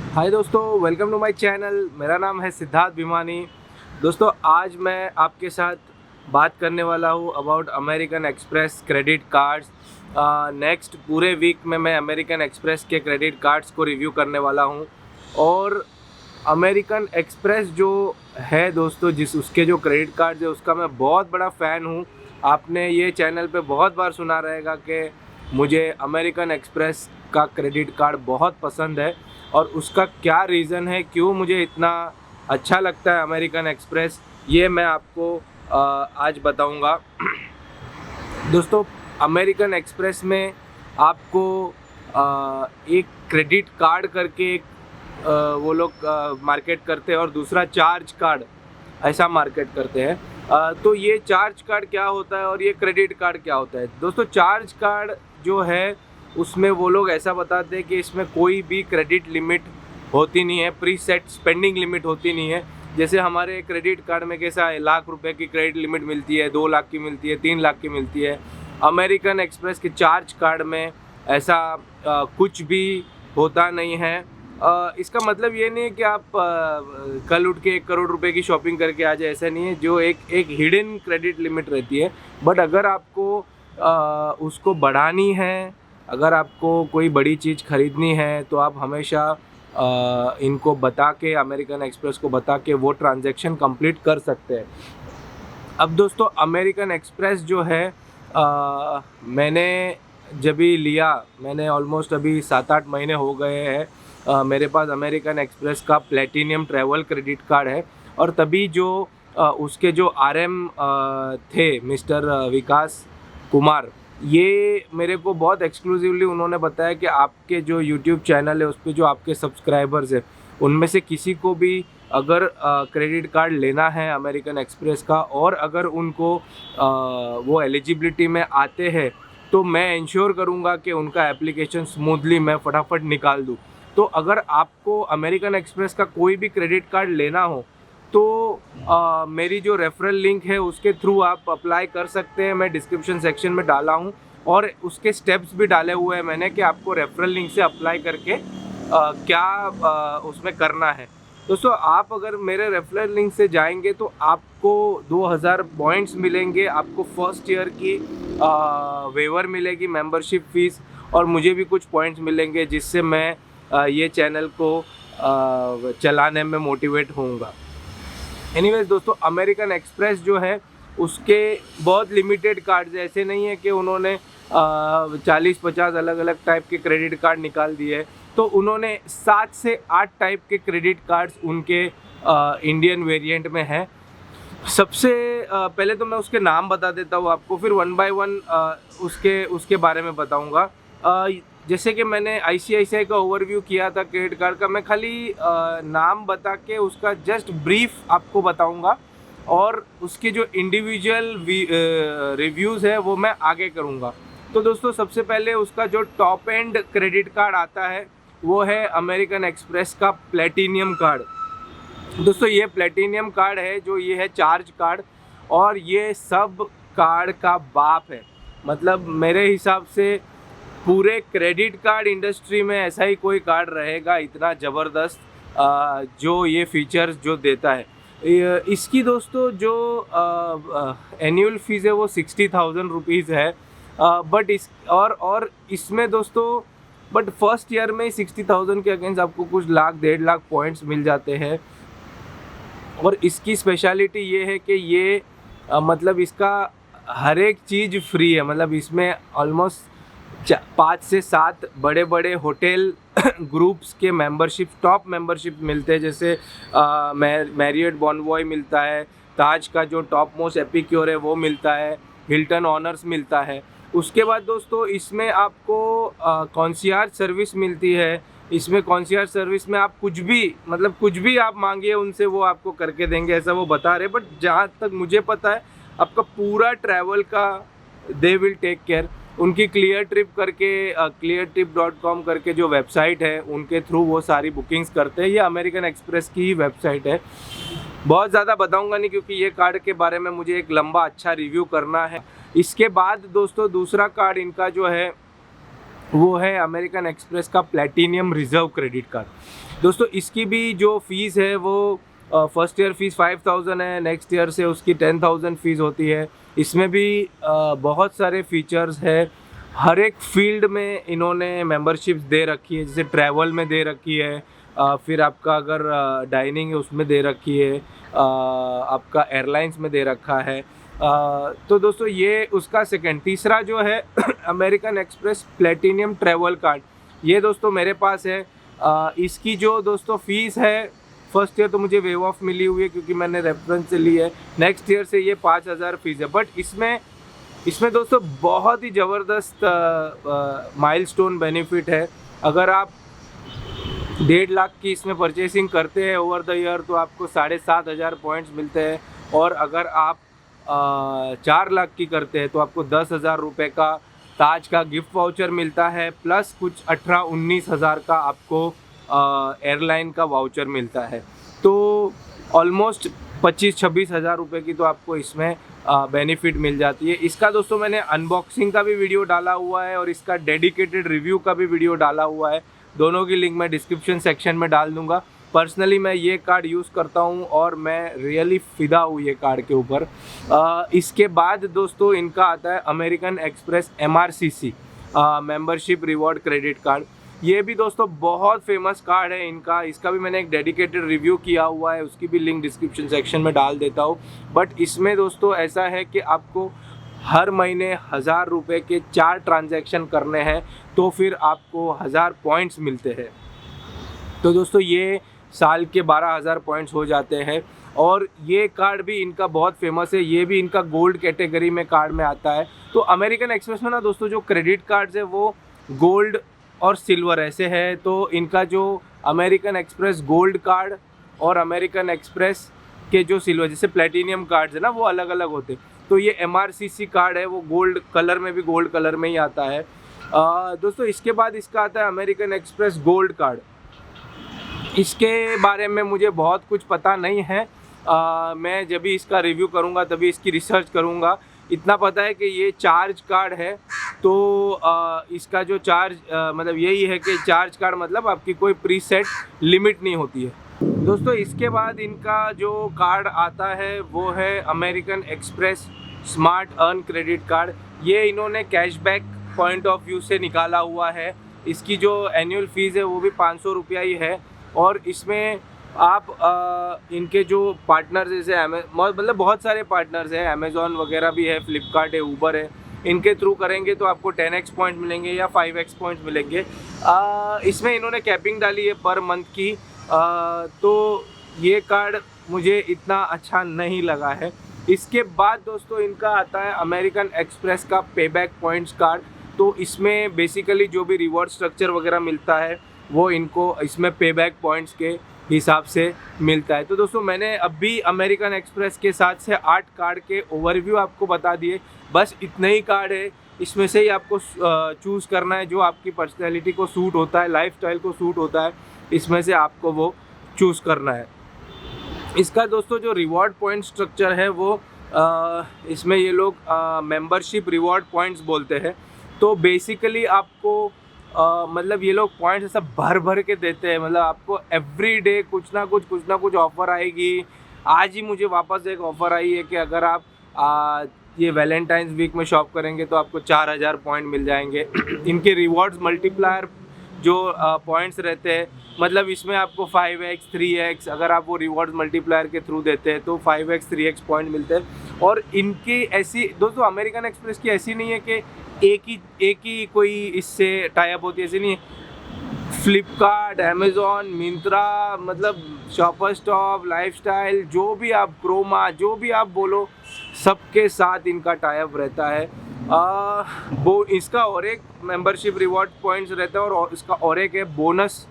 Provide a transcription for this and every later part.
हाय दोस्तों, welcome to my channel. मेरा नाम है सिद्धार्थ भिमानी। दोस्तों, आज मैं आपके साथ बात करने वाला हूँ about American express credit cards. Next पूरे वीक में मैं अमेरिकन एक्सप्रेस के क्रेडिट कार्ड्स को रिव्यू करने वाला हूँ। और अमेरिकन एक्सप्रेस जो है दोस्तों, उसके जो क्रेडिट कार्ड्स है उसका मैं बहुत बड़ा फ़ैन हूँ। आपने ये चैनल पे बहुत बार सुना रहेगा कि मुझे अमेरिकन एक्सप्रेस का क्रेडिट कार्ड बहुत पसंद है। और उसका क्या रीज़न है, क्यों मुझे इतना अच्छा लगता है अमेरिकन एक्सप्रेस, ये मैं आपको आज बताऊंगा। दोस्तों, अमेरिकन एक्सप्रेस में आपको एक क्रेडिट कार्ड करके एक वो लोग मार्केट करते हैं और दूसरा चार्ज कार्ड ऐसा मार्केट करते हैं। तो ये चार्ज कार्ड क्या होता है और ये क्रेडिट कार्ड क्या होता है? दोस्तों, चार्ज कार्ड जो है उसमें वो लोग ऐसा बताते हैं कि इसमें कोई भी क्रेडिट लिमिट होती नहीं है, प्री सेट स्पेंडिंग लिमिट होती नहीं है। जैसे हमारे क्रेडिट कार्ड में कैसा है, ₹1,00,000 की क्रेडिट लिमिट मिलती है, 2 लाख की मिलती है, 3 लाख की मिलती है। अमेरिकन एक्सप्रेस के चार्ज कार्ड में ऐसा कुछ भी होता नहीं है। इसका मतलब ये नहीं है कि आप कल उठ के ₹1 करोड़ की शॉपिंग करके आ जाए, ऐसा नहीं है। जो एक हिडन क्रेडिट लिमिट रहती है, बट अगर आपको उसको बढ़ानी है, अगर आपको कोई बड़ी चीज़ ख़रीदनी है तो आप हमेशा इनको बता के, अमेरिकन एक्सप्रेस को बता के वो ट्रांजैक्शन कंप्लीट कर सकते हैं। अब दोस्तों, अमेरिकन एक्सप्रेस जो है मैंने जब भी लिया, मैंने ऑलमोस्ट अभी 7-8 महीने हो गए हैं। मेरे पास अमेरिकन एक्सप्रेस का प्लेटिनियम ट्रैवल क्रेडिट कार्ड है। और तभी जो उसके जो आरएम थे, मिस्टर विकास कुमार, ये मेरे को बहुत एक्सक्लूसिवली उन्होंने बताया कि आपके जो यूट्यूब चैनल है उस पर जो आपके सब्सक्राइबर्स हैं उनमें से किसी को भी अगर क्रेडिट कार्ड लेना है अमेरिकन एक्सप्रेस का, और अगर उनको वो एलिजिबिलिटी में आते हैं, तो मैं इंश्योर करूँगा कि उनका एप्लीकेशन स्मूथली मैं फटाफट निकाल दूँ। तो अगर आपको अमेरिकन एक्सप्रेस का कोई भी क्रेडिट कार्ड लेना हो तो मेरी जो रेफरल लिंक है उसके थ्रू आप अप्लाई कर सकते हैं। मैं डिस्क्रिप्शन सेक्शन में डाला हूँ और उसके स्टेप्स भी डाले हुए हैं मैंने कि आपको रेफरल लिंक से अप्लाई करके क्या उसमें करना है। दोस्तों, आप अगर मेरे रेफरल लिंक से जाएंगे तो आपको 2000 पॉइंट्स मिलेंगे, आपको फर्स्ट ईयर की वेवर मिलेगी, मेंबरशिप फीस, और मुझे भी कुछ पॉइंट्स मिलेंगे जिससे मैं ये चैनल को चलाने में मोटिवेट होऊंगा। एनीवेज दोस्तों, अमेरिकन एक्सप्रेस जो है उसके बहुत लिमिटेड कार्ड्स, ऐसे नहीं है कि उन्होंने 40-50 अलग अलग टाइप के क्रेडिट कार्ड निकाल दिए। तो उन्होंने 7 से 8 टाइप के क्रेडिट कार्ड्स उनके इंडियन वेरिएंट में है। सबसे पहले तो मैं उसके नाम बता देता हूँ आपको, फिर वन बाय वन उसके बारे में बताऊँगा। जैसे कि मैंने आईसीआईसीआई का ओवरव्यू किया था क्रेडिट कार्ड का, मैं खाली नाम बता के उसका जस्ट ब्रीफ आपको बताऊंगा, और उसके जो इंडिविजुअल रिव्यूज़ है वो मैं आगे करूंगा। तो दोस्तों, सबसे पहले उसका जो टॉप एंड क्रेडिट कार्ड आता है वो है अमेरिकन एक्सप्रेस का प्लेटिनियम कार्ड। दोस्तों, ये प्लेटिनियम कार्ड है, जो ये है चार्ज कार्ड, और ये सब कार्ड का बाप है। मतलब मेरे हिसाब से पूरे क्रेडिट कार्ड इंडस्ट्री में ऐसा ही कोई कार्ड रहेगा इतना ज़बरदस्त जो ये फीचर्स जो देता है। इसकी दोस्तों जो एनुअल फीस है वो 60,000 रुपीज़ है। बट और इसमें दोस्तों, बट फर्स्ट ईयर में 60,000 के अगेंस्ट आपको कुछ लाख 1.5 लाख पॉइंट्स मिल जाते हैं। और इसकी स्पेशलिटी ये है कि ये मतलब इसका हर एक चीज़ फ्री है। मतलब इसमें ऑलमोस्ट 5 से 7 बड़े बड़े होटल ग्रुप्स के मेंबरशिप, टॉप मेंबरशिप मिलते हैं। जैसे मैरियट बॉनवॉय मिलता है, ताज का जो टॉप मोस्ट एपिक्योर है वो मिलता है, हिल्टन ऑनर्स मिलता है। उसके बाद दोस्तों, इसमें आपको कॉन्सियर्ज सर्विस मिलती है। इसमें कॉन्सियर्ज सर्विस में आप कुछ भी, मतलब कुछ भी आप मांगिए उनसे, वो आपको करके देंगे, ऐसा वो बता रहे। बट जहाँ तक मुझे पता है, आपका पूरा ट्रैवल का दे विल टेक केयर। उनकी क्लियर ट्रिप करके cleartrip.com करके जो वेबसाइट है, उनके थ्रू वो सारी बुकिंग्स करते हैं। ये अमेरिकन एक्सप्रेस की ही वेबसाइट है। बहुत ज़्यादा बताऊंगा नहीं, क्योंकि ये कार्ड के बारे में मुझे एक लंबा अच्छा रिव्यू करना है। इसके बाद दोस्तों, दूसरा कार्ड इनका जो है वो है अमेरिकन एक्सप्रेस का प्लैटिनियम रिजर्व क्रेडिट कार्ड। दोस्तों इसकी भी जो फ़ीस है वो फर्स्ट ईयर फ़ीस 5000 है, नेक्स्ट ईयर से उसकी 10,000 फ़ीस होती है। इसमें भी बहुत सारे फीचर्स है, हर एक फील्ड में इन्होंने मेंबरशिप्स दे रखी है, जैसे ट्रैवल में दे रखी है, फिर आपका अगर डाइनिंग है उसमें दे रखी है, आपका एयरलाइंस में दे रखा है। तो दोस्तों ये उसका सेकंड। तीसरा जो है American express platinum travel card, ये दोस्तों मेरे पास है। इसकी जो दोस्तों फ़ीस है, फर्स्ट ईयर तो मुझे वेव ऑफ मिली हुई है क्योंकि मैंने रेफरेंस से ली है, नेक्स्ट ईयर से ये 5000 फ़ीस है। बट इसमें दोस्तों बहुत ही ज़बरदस्त माइलस्टोन बेनिफिट है। अगर आप 1.5 लाख की इसमें परचेसिंग करते हैं ओवर द ईयर तो आपको 7,500 पॉइंट्स मिलते हैं, और अगर आप 4 लाख की करते हैं तो आपको 10,000 रुपये का ताज का गिफ्ट वाउचर मिलता है, प्लस कुछ 18-19 हज़ार का आपको एयरलाइन का वाउचर मिलता है। तो ऑलमोस्ट 25-26 हज़ार रुपये की तो आपको इसमें बेनिफिट मिल जाती है। इसका दोस्तों मैंने अनबॉक्सिंग का भी वीडियो डाला हुआ है और इसका डेडिकेटेड रिव्यू का भी वीडियो डाला हुआ है, दोनों की लिंक मैं डिस्क्रिप्शन सेक्शन में डाल दूंगा। पर्सनली मैं ये कार्ड यूज़ करता हूँ और मैं रियली फ़िदा हूँ ये कार्ड के ऊपर। इसके बाद दोस्तों इनका आता है American express MRCC membership reward credit card. ये भी दोस्तों बहुत फेमस कार्ड है इनका, इसका भी मैंने एक डेडिकेटेड रिव्यू किया हुआ है, उसकी भी लिंक डिस्क्रिप्शन सेक्शन में डाल देता हूँ। बट इसमें दोस्तों ऐसा है कि आपको हर महीने 1000 रुपये के 4 ट्रांजैक्शन करने हैं तो फिर आपको 1000 पॉइंट्स मिलते हैं। तो दोस्तों ये साल के 12,000 पॉइंट्स हो जाते हैं, और ये कार्ड भी इनका बहुत फेमस है, ये भी इनका गोल्ड कैटेगरी में कार्ड में आता है। तो अमेरिकन एक्सप्रेस में ना दोस्तों जो क्रेडिट कार्ड्स है वो गोल्ड और सिल्वर ऐसे है, तो इनका जो अमेरिकन एक्सप्रेस गोल्ड कार्ड और अमेरिकन एक्सप्रेस के जो सिल्वर जैसे प्लेटिनियम कार्ड्स है ना वो अलग अलग होते हैं। तो ये MRCC कार्ड है वो गोल्ड कलर में भी गोल्ड कलर में ही आता है। दोस्तों इसके बाद इसका आता है अमेरिकन एक्सप्रेस गोल्ड कार्ड। इसके बारे में मुझे बहुत कुछ पता नहीं है, मैं जब भी इसका रिव्यू करूँगा तभी इसकी रिसर्च करूँगा। इतना पता है कि ये चार्ज कार्ड है, तो इसका जो चार्ज मतलब यही है कि चार्ज कार्ड मतलब आपकी कोई प्रीसेट लिमिट नहीं होती है। दोस्तों इसके बाद इनका जो कार्ड आता है वो है American express smart earn credit card. ये इन्होंने कैशबैक पॉइंट ऑफ व्यू से निकाला हुआ है। इसकी जो एनुअल फ़ीस है वो भी 500 रुपया ही है, और इसमें आप इनके जो पार्टनर्स जैसे मतलब बहुत सारे पार्टनर्स हैं, अमेज़ॉन वगैरह भी है, फ्लिपकार्ट है, ऊबर है, इनके थ्रू करेंगे तो आपको 10x पॉइंट मिलेंगे या 5x पॉइंट मिलेंगे। इसमें इन्होंने कैपिंग डाली है पर मंथ की, तो ये कार्ड मुझे इतना अच्छा नहीं लगा है। इसके बाद दोस्तों इनका आता है अमेरिकन एक्सप्रेस का पेबैक पॉइंट्स कार्ड। तो इसमें बेसिकली जो भी रिवॉर्ड स्ट्रक्चर वगैरह मिलता है वो इनको इसमें पेबैक पॉइंट्स के हिसाब से मिलता है। तो दोस्तों मैंने अभी अमेरिकन एक्सप्रेस के साथ से 8 कार्ड के ओवरव्यू आपको बता दिए। बस इतने ही कार्ड है, इसमें से ही आपको चूज़ करना है जो आपकी पर्सनैलिटी को सूट होता है, लाइफस्टाइल को सूट होता है, इसमें से आपको वो चूज़ करना है। इसका दोस्तों जो रिवॉर्ड पॉइंट स्ट्रक्चर है वो इसमें ये लोग मेंबरशिप रिवॉर्ड पॉइंट्स बोलते हैं। तो बेसिकली आपको मतलब ये लोग पॉइंट्स ऐसा भर भर के देते हैं, मतलब आपको एवरी डे कुछ ना कुछ ऑफ़र आएगी। आज ही मुझे वापस एक ऑफ़र आई है कि अगर आप ये वैलेंटाइंस वीक में शॉप करेंगे तो आपको 4000 पॉइंट मिल जाएंगे। इनके रिवॉर्ड्स मल्टीप्लायर जो पॉइंट्स रहते हैं, मतलब इसमें आपको 5x 3x अगर आप वो रिवॉर्ड्स मल्टीप्लायर के थ्रू देते हैं तो 5x 3x पॉइंट मिलते हैं। और इनकी ऐसी दोस्तों अमेरिकन एक्सप्रेस की ऐसी नहीं है कि एक ही कोई इससे टाई अप होती है, ऐसी नहीं है। फ्लिपकार्ट, अमेज़ॉन, मिंत्रा, मतलब शॉपर स्टॉप, लाइफस्टाइल, जो भी आप क्रोमा, जो भी आप बोलो, सबके साथ इनका टाई अप रहता है। वो इसका और एक मेंबरशिप रिवॉर्ड पॉइंट्स रहता है और इसका और एक है बोनस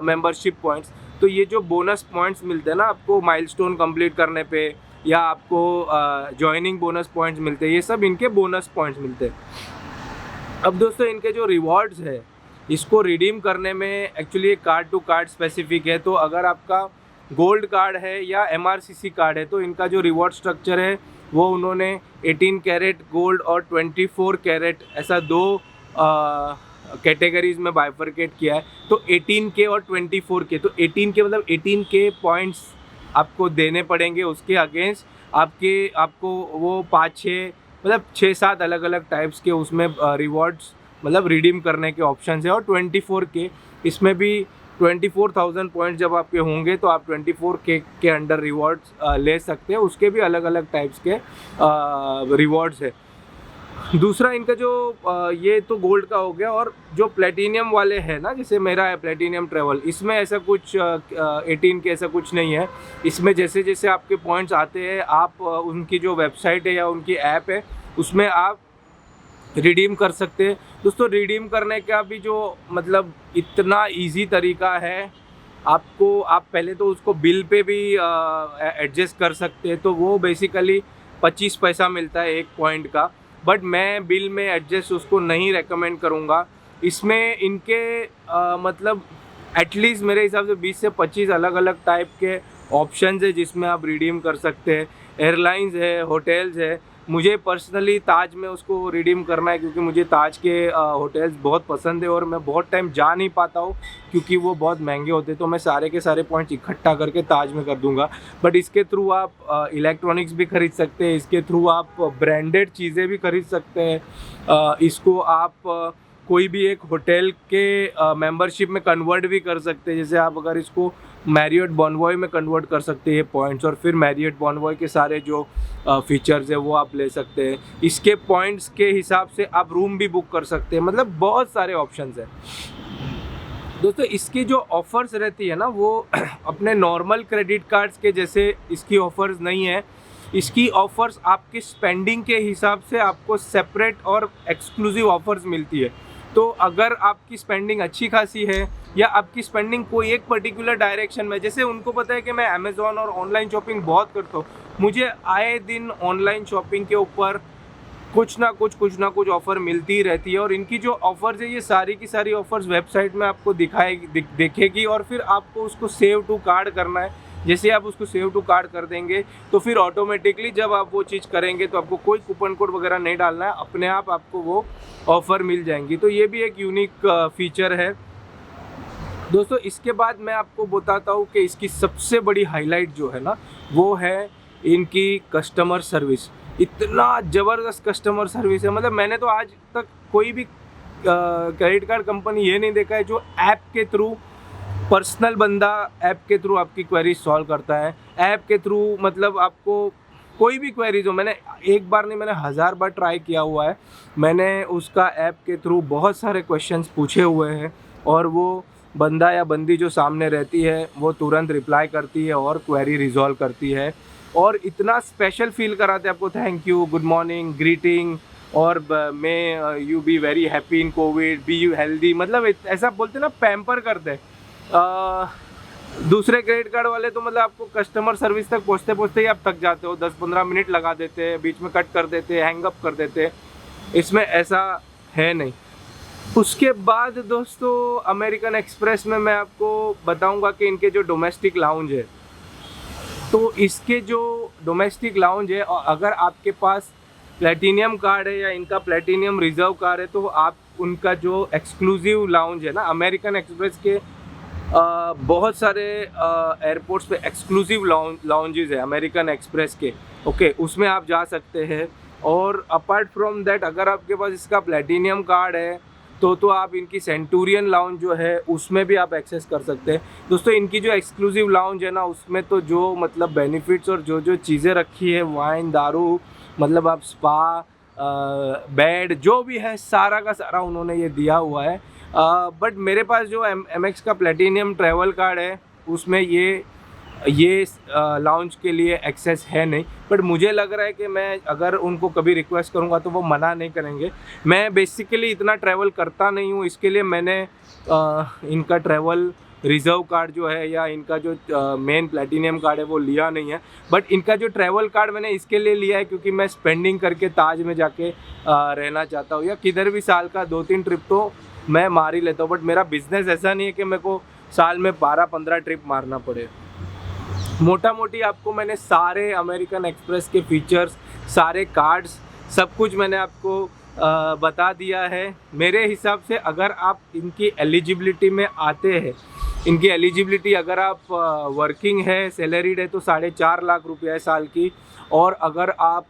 मेंबरशिप पॉइंट्स। तो ये जो बोनस पॉइंट्स मिलते हैं ना आपको माइलस्टोन कंप्लीट करने पे, या आपको जॉइनिंग बोनस पॉइंट्स मिलते हैं, ये सब इनके बोनस पॉइंट्स मिलते हैं। अब दोस्तों इनके जो रिवॉर्ड्स है इसको रिडीम करने में actually card to card specific है। तो अगर आपका गोल्ड कार्ड है या MRCC कार्ड है तो इनका जो रिवॉर्ड स्ट्रक्चर है वो उन्होंने 18 कैरेट गोल्ड और 24 कैरेट ऐसा दो कैटेगरीज में बाइफरकेट किया है। तो 18K और 24K, तो 18K मतलब 18K पॉइंट्स आपको देने पड़ेंगे, उसके अगेंस्ट आपको वो 5-6 मतलब 6-7 अलग अलग टाइप्स के उसमें रिवॉर्ड्स मतलब रिडीम करने के ऑप्शन है। और 24K इसमें भी 24,000 पॉइंट जब आपके होंगे तो आप 24K के अंडर रिवॉर्ड्स ले सकते हैं। उसके भी अलग अलग टाइप्स के रिवॉर्ड्स है। दूसरा इनका जो ये तो गोल्ड का हो गया, और जो प्लेटिनियम वाले हैं ना, जैसे मेरा है प्लेटिनियम ट्रैवल, इसमें ऐसा कुछ 18K ऐसा कुछ नहीं है। इसमें जैसे जैसे आपके पॉइंट्स आते हैं आप उनकी जो वेबसाइट है या उनकी ऐप है उसमें आप रिडीम कर सकते हैं। दोस्तों रिडीम करने का भी जो मतलब इतना इजी तरीका है, आप पहले तो उसको बिल पे भी एडजस्ट कर सकते हैं। तो वो बेसिकली 25 पैसा मिलता है 1 पॉइंट का, बट मैं बिल में एडजस्ट उसको नहीं रेकमेंड करूँगा। इसमें इनके मतलब एटलीस्ट मेरे हिसाब से 20 से 25 अलग अलग टाइप के ऑप्शंस है जिसमें आप रिडीम कर सकते हैं। एयरलाइंस है, होटल्स है। मुझे पर्सनली ताज में उसको रिडीम करना है क्योंकि मुझे ताज के होटल्स बहुत पसंद है और मैं बहुत टाइम जा नहीं पाता हूँ क्योंकि वो बहुत महंगे होते हैं। तो मैं सारे के सारे पॉइंट्स इकट्ठा करके ताज में कर दूंगा। बट इसके थ्रू आप इलेक्ट्रॉनिक्स भी खरीद सकते हैं, इसके थ्रू आप ब्रांडेड चीज़ें भी खरीद सकते हैं। इसको आप कोई भी एक होटल के मेंबरशिप में कन्वर्ट भी कर सकते हैं। जैसे आप अगर इसको मैरियट बॉनवॉय में कन्वर्ट कर सकते हैं पॉइंट्स, और फिर मैरियट बॉनवॉय के सारे जो फीचर्स है वो आप ले सकते हैं। इसके पॉइंट्स के हिसाब से आप रूम भी बुक कर सकते हैं। मतलब बहुत सारे ऑप्शंस हैं दोस्तों। इसकी जो ऑफ़र्स रहती है ना वो अपने नॉर्मल क्रेडिट कार्ड्स के जैसे इसकी ऑफ़र्स नहीं है। इसकी ऑफ़र्स आपकी स्पेंडिंग के हिसाब से आपको सेपरेट और एक्सक्लूसिव ऑफ़र्स मिलती है। तो अगर आपकी स्पेंडिंग अच्छी खासी है या आपकी स्पेंडिंग कोई एक पर्टिकुलर डायरेक्शन में, जैसे उनको पता है कि मैं अमेज़ॉन और ऑनलाइन शॉपिंग बहुत करता हूँ, मुझे आए दिन ऑनलाइन शॉपिंग के ऊपर कुछ ना कुछ ऑफ़र मिलती ही रहती है। और इनकी जो ऑफ़र्स है ये सारी की सारी ऑफ़र्स वेबसाइट में आपको दिखेगी और फिर आपको उसको सेव टू कार्ड करना है। जैसे आप उसको सेव टू कार्ड कर देंगे तो फिर ऑटोमेटिकली जब आप वो चीज़ करेंगे तो आपको कोई कूपन कोड वगैरह नहीं डालना है, अपने आप आपको वो ऑफ़र मिल जाएंगी। तो ये भी एक यूनिक फीचर है दोस्तों। इसके बाद मैं आपको बताता हूँ कि इसकी सबसे बड़ी हाईलाइट जो है ना वो है इनकी कस्टमर सर्विस। इतना ज़बरदस्त कस्टमर सर्विस है, मतलब मैंने तो आज तक कोई भी क्रेडिट कार्ड कंपनी ये नहीं देखा है जो ऐप के थ्रू, पर्सनल बंदा ऐप के थ्रू आपकी क्वेरी सॉल्व करता है। ऐप के थ्रू मतलब आपको कोई भी क्वेरीज हो, मैंने एक बार नहीं मैंने 1000 बार ट्राई किया हुआ है। मैंने उसका ऐप के थ्रू बहुत सारे क्वेश्चंस पूछे हुए हैं और वो बंदा या बंदी जो सामने रहती है वो तुरंत रिप्लाई करती है और क्वेरी रिजॉल्व करती है। और इतना स्पेशल फील कराते हैं आपको, thank you, good morning, greeting, और may you be very happy in Covid, be you healthy, मतलब ऐसा बोलते ना, पैम्पर करते हैं। दूसरे क्रेडिट कार्ड वाले तो मतलब आपको कस्टमर सर्विस तक पहुँचते पहुँचते ही आप थक जाते हो, 10-15 मिनट लगा देते हैं, बीच में कट कर देते हैं, हैंगअप कर देते हैं। इसमें ऐसा है नहीं। उसके बाद दोस्तों अमेरिकन एक्सप्रेस में मैं आपको बताऊंगा कि इनके जो डोमेस्टिक लाउंज है, तो इसके जो डोमेस्टिक लाउंज है, और अगर आपके पास प्लेटिनियम कार्ड है या इनका प्लेटिनियम रिजर्व कार्ड है तो आप उनका जो एक्सक्लूसिव लाउंज है ना, अमेरिकन एक्सप्रेस के बहुत सारे एयरपोर्ट्स पे एक्सक्लूसिव लाउंजेस है अमेरिकन एक्सप्रेस के, ओके, उसमें आप जा सकते हैं। और अपार्ट फ्रॉम दैट अगर आपके पास इसका प्लेटिनियम कार्ड है तो आप इनकी सेंटूरियन लाउंज जो है उसमें भी आप एक्सेस कर सकते हैं। दोस्तों इनकी जो एक्सक्लूसिव लाउंज है ना उसमें तो जो मतलब बेनिफिट्स और जो चीज़ें रखी है, वाइन, दारू, मतलब आप स्पा, बेड, जो भी है सारा का सारा उन्होंने ये दिया हुआ है। बट मेरे पास जो एमएक्स का प्लेटिनियम ट्रैवल कार्ड है उसमें ये लाउंज के लिए एक्सेस है नहीं। बट मुझे लग रहा है कि मैं अगर उनको कभी रिक्वेस्ट करूंगा तो वो मना नहीं करेंगे। मैं बेसिकली इतना ट्रैवल करता नहीं हूँ, इसके लिए मैंने इनका ट्रैवल रिजर्व कार्ड जो है या इनका जो मेन प्लेटिनियम कार्ड है वो लिया नहीं है। बट इनका जो ट्रैवल कार्ड मैंने इसके लिए लिया है क्योंकि मैं स्पेंडिंग करके ताज में जाके रहना चाहता हूँ, या किधर भी साल का 2-3 ट्रिप तो मैं मार ही लेता हूँ। बट मेरा बिज़नेस ऐसा नहीं है कि मेरे को साल में 12-15 ट्रिप मारना पड़े। मोटा मोटी आपको मैंने सारे अमेरिकन एक्सप्रेस के फीचर्स, सारे कार्ड्स, सब कुछ मैंने आपको बता दिया है। मेरे हिसाब से अगर आप इनकी एलिजिबिलिटी में आते हैं, इनकी एलिजिबिलिटी अगर आप वर्किंग है, सैलरीड है तो 4.5 लाख रुपया है साल की, और अगर आप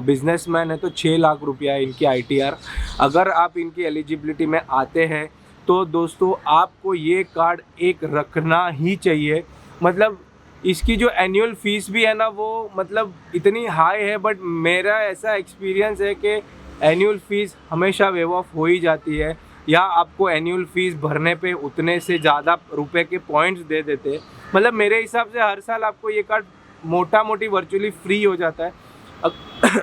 बिजनेसमैन है तो 6 लाख रुपया है इनकी ITR। अगर आप इनकी एलिजिबिलिटी में आते हैं तो दोस्तों आपको ये कार्ड एक रखना ही चाहिए। मतलब इसकी जो एनुअल फीस भी है ना वो मतलब इतनी हाई है, बट मेरा ऐसा एक्सपीरियंस है कि एनुअल फीस हमेशा वेव ऑफ हो ही जाती है, या आपको एनुअल फीस भरने पे उतने से ज़्यादा रुपए के पॉइंट्स दे देते हैं। मतलब मेरे हिसाब से हर साल आपको ये कार्ड मोटा मोटी वर्चुअली फ्री हो जाता है।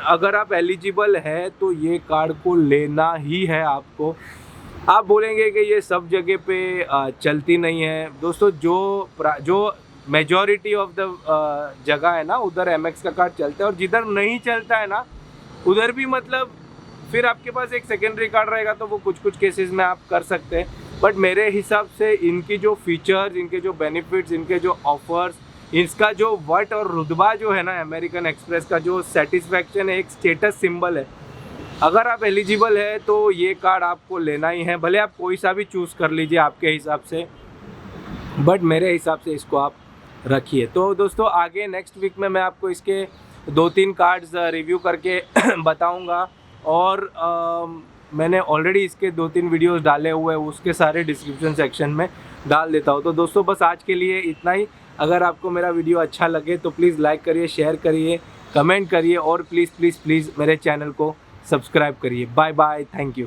अगर आप एलिजिबल है तो ये कार्ड को लेना ही है आपको। आप बोलेंगे कि ये सब जगह पे चलती नहीं है दोस्तों, जो मेजॉरिटी ऑफ द जगह है ना उधर MX का कार्ड चलता है, और जिधर नहीं चलता है ना उधर भी मतलब फिर आपके पास एक सेकेंडरी कार्ड रहेगा तो वो कुछ केसेस में आप कर सकते हैं। बट मेरे हिसाब से इनकी जो फीचर्स, इनके जो बेनिफिट्स, इनके जो ऑफर्स, इसका जो वट और रुतबा जो है ना अमेरिकन एक्सप्रेस का जो सेटिस्फैक्शन है, एक स्टेटस सिंबल है। अगर आप एलिजिबल है तो ये कार्ड आपको लेना ही है, भले आप कोई सा भी चूज़ कर लीजिए आपके हिसाब से, बट मेरे हिसाब से इसको आप रखिए। तो दोस्तों आगे नेक्स्ट वीक में मैं आपको इसके 2-3 कार्ड्स रिव्यू करके बताऊंगा, और मैंने ऑलरेडी इसके 2-3 वीडियोस डाले हुए हैं, उसके सारे डिस्क्रिप्शन सेक्शन में डाल देता हूँ। तो दोस्तों बस आज के लिए इतना ही। अगर आपको मेरा वीडियो अच्छा लगे तो प्लीज़ लाइक करिए, शेयर करिए, कमेंट करिए, और प्लीज़ मेरे चैनल को सब्सक्राइब करिए। Bye bye, thank you.